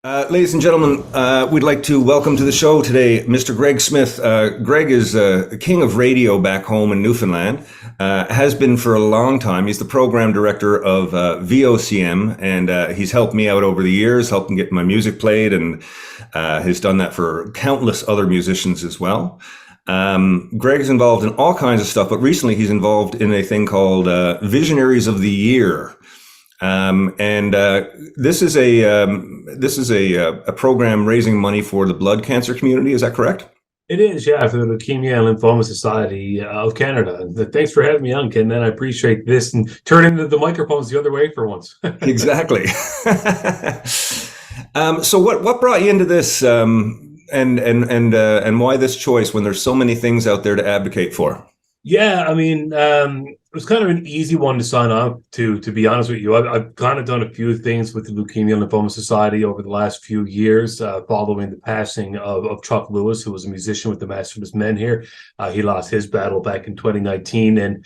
Ladies and gentlemen, we'd like to welcome to the show today Mr. Greg Smith. Greg is king of radio back home in Newfoundland, has been for a long time. He's the program director of VOCM, and he's helped me out over the years, helping get my music played, and has done that for countless other musicians as well. Greg is involved in all kinds of stuff, but recently he's involved in a thing called Visionaries of the Year. This is a program raising money for the blood cancer community. Is that correct? It is, yeah, for the Leukemia and Lymphoma Society of Canada. And thanks for having me on, Ken. And I appreciate this and turning the microphones the other way for once. Exactly. So what brought you into this, and why this choice when there's so many things out there to advocate for? Yeah, I mean, it was kind of an easy one to sign up to be honest with you. I've kind of done a few things with the Leukemia and Lymphoma Society over the last few years, following the passing of Chuck Lewis, who was a musician with the Masterless Men here. He lost his battle back in 2019. And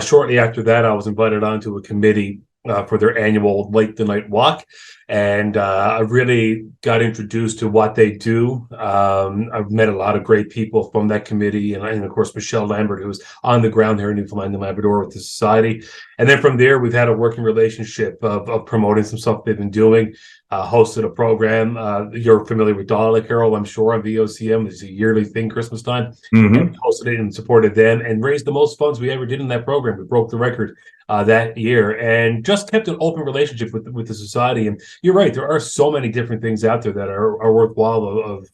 shortly after that, I was invited onto a committee for their annual Light the Night Walk. And I really got introduced to what they do. I've met a lot of great people from that committee, and of course, Michelle Lambert, who was on the ground here in Newfoundland and Labrador with the society. And then from there, we've had a working relationship of promoting some stuff they've been doing. Hosted a program. You're familiar with Dollar Carol, I'm sure, on VOCM. It's a yearly thing, Christmas time. Mm-hmm. And hosted it and supported them and raised the most funds we ever did in that program. We broke the record that year and just kept an open relationship with the society. And you're right, there are so many different things out there that are worthwhile of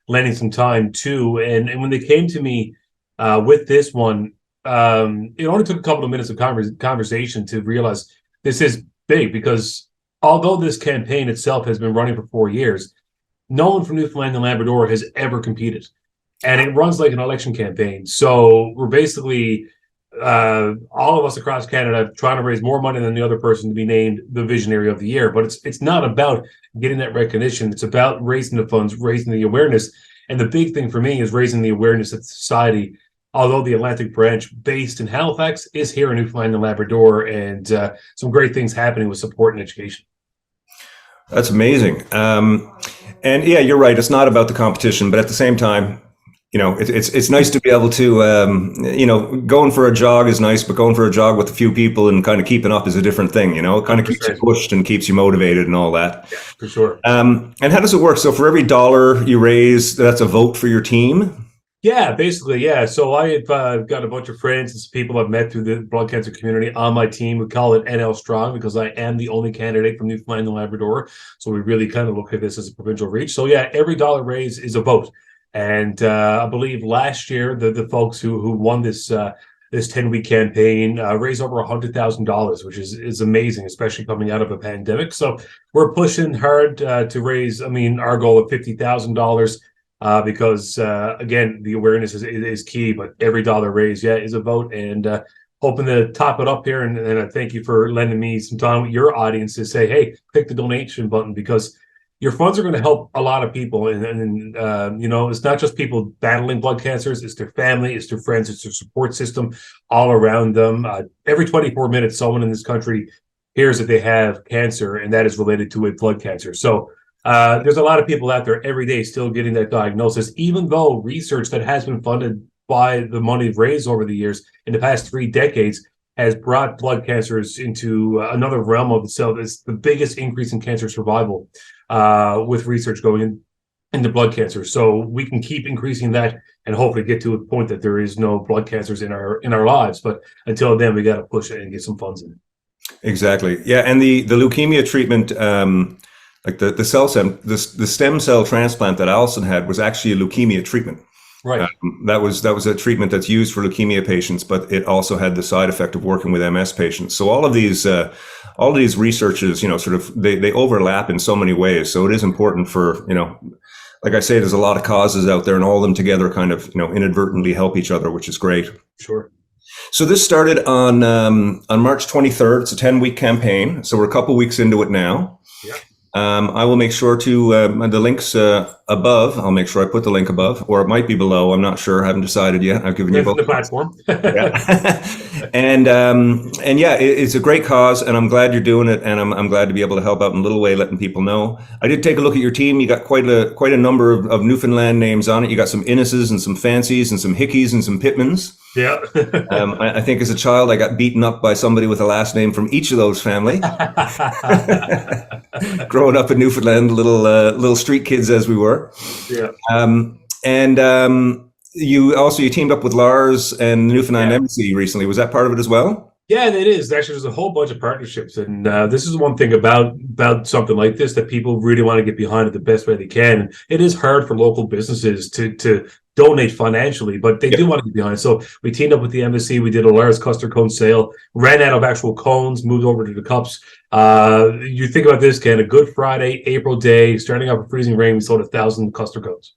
lending some time to. And when they came to me with this one, it only took a couple of minutes of conversation to realize this is big, because although this campaign itself has been running for 4 years, no one from Newfoundland and Labrador has ever competed. And it runs like an election campaign. So we're basically, all of us across Canada, trying to raise more money than the other person to be named the Visionary of the Year. But it's not about getting that recognition. It's about raising the funds, raising the awareness. And the big thing for me is raising the awareness of society. Although the Atlantic branch based in Halifax is here in Newfoundland and Labrador, and some great things happening with support and education. That's amazing. And yeah, you're right. It's not about the competition, but at the same time, it's nice to be able to, going for a jog is nice, but going for a jog with a few people and kind of keeping up is a different thing. It kind of keeps you pushed and keeps you motivated and all that. Yeah, for sure. And how does it work? So for every dollar you raise, that's a vote for your team? Yeah, basically, yeah. So I've got a bunch of friends and some people I've met through the blood cancer community on my team. We call it NL Strong because I am the only candidate from Newfoundland and Labrador. So we really kind of look at this as a provincial reach. So yeah, every dollar raised is a vote. And I believe last year the folks who won this 10-week campaign raised over $100,000, which is amazing, especially coming out of a pandemic. So we're pushing hard to raise, our goal of $50,000. Because again, the awareness is key, but every dollar raised, is a vote, and hoping to top it up here. And I thank you for lending me some time with your audience to say, hey, click the donation button, because your funds are going to help a lot of people. And it's not just people battling blood cancers, it's their family, it's their friends, it's their support system all around them. Every 24 minutes, someone in this country hears that they have cancer, and that is related to a blood cancer. So there's a lot of people out there every day still getting that diagnosis, even though research that has been funded by the money raised over the years in the past 3 decades has brought blood cancers into another realm of itself. It's the biggest increase in cancer survival with research going into blood cancer. So we can keep increasing that and hopefully get to a point that there is no blood cancers in our lives. But until then, we got to push it and get some funds in. Exactly. Yeah, and the leukemia treatment. Like the stem cell transplant that Alison had was actually a leukemia treatment. Right. That was a treatment that's used for leukemia patients, but it also had the side effect of working with MS patients. So all of these researches, sort of they overlap in so many ways. So it is important for, like I say, there's a lot of causes out there, and all of them together kind of, inadvertently help each other, which is great. Sure. So this started on March 23rd. It's a 10-week campaign. So we're a couple weeks into it now. Yeah. I will make sure to the links above. I'll make sure I put the link above, or it might be below. I'm not sure. I haven't decided yet. I've given you both The platform. yeah. And yeah, it's a great cause, and I'm glad you're doing it, and I'm glad to be able to help out in a little way, letting people know. I did take a look at your team. You got quite a number of Newfoundland names on it. You got some Inneses and some Fancies and some Hickeys and some Pittmans. Yeah. I think as a child, I got beaten up by somebody with a last name from each of those family. Growing up in Newfoundland, little street kids as we were. Yeah. You teamed up with Lars and the Newfoundland Embassy recently. Was that part of it as well? Yeah, it is. Actually, there's a whole bunch of partnerships. And this is one thing about something like this, that people really want to get behind it the best way they can. It is hard for local businesses to donate financially, but they do want to get behind it. So we teamed up with the embassy. We did a Lars custard cone sale, ran out of actual cones, moved over to the cups. You think about this, Ken, a Good Friday, April day, starting off with freezing rain, we sold 1,000 custard cones.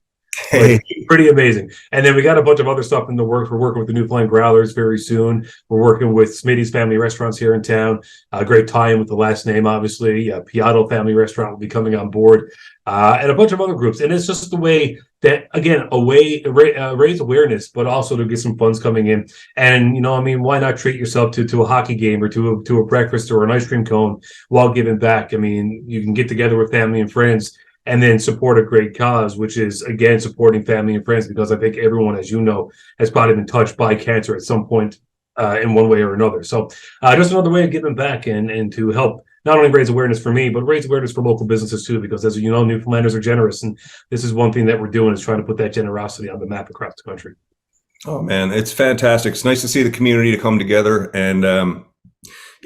Hey. Pretty amazing. And then we got a bunch of other stuff in the works. We're working with the Newfoundland Growlers very soon. We're working with Smitty's Family Restaurants here in town. A great tie-in with the last name, obviously. Piatto Family Restaurant will be coming on board. And a bunch of other groups. And it's just the way that, again, raise awareness, but also to get some funds coming in. And, why not treat yourself to a hockey game or to a breakfast or an ice cream cone while giving back? I mean, you can get together with family and friends and then support a great cause, which is, again, supporting family and friends, because I think everyone, as you know, has probably been touched by cancer at some point in one way or another. So just another way of giving back and to help not only raise awareness for me, but raise awareness for local businesses too, because as you know, Newfoundlanders are generous. And this is one thing that we're doing, is trying to put that generosity on the map across the country. Oh, man, it's fantastic. It's nice to see the community to come together. And,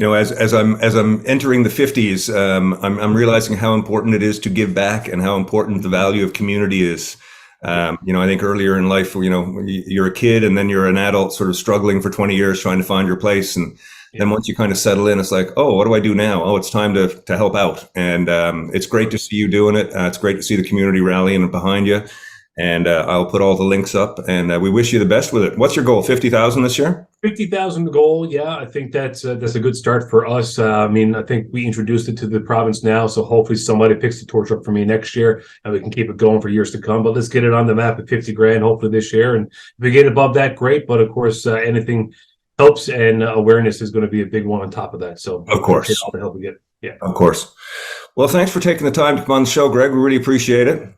as I'm entering the 50s, I'm realizing how important it is to give back and how important the value of community is. I think earlier in life, you're a kid and then you're an adult sort of struggling for 20 years trying to find your place. And then once you kind of settle in, it's like, oh, what do I do now? Oh, it's time to help out. And it's great to see you doing it. It's great to see the community rallying behind you. And I'll put all the links up, and we wish you the best with it. What's your goal? 50,000 this year? 50,000 goal. Yeah, I think that's a good start for us. I think we introduced it to the province now, so hopefully somebody picks the torch up for me next year, and we can keep it going for years to come. But let's get it on the map at 50 grand, hopefully this year. And if we get above that, great. But of course, anything helps, and awareness is going to be a big one on top of that. So of course, all the help we get. Yeah, of course. Well, thanks for taking the time to come on the show, Greg. We really appreciate it.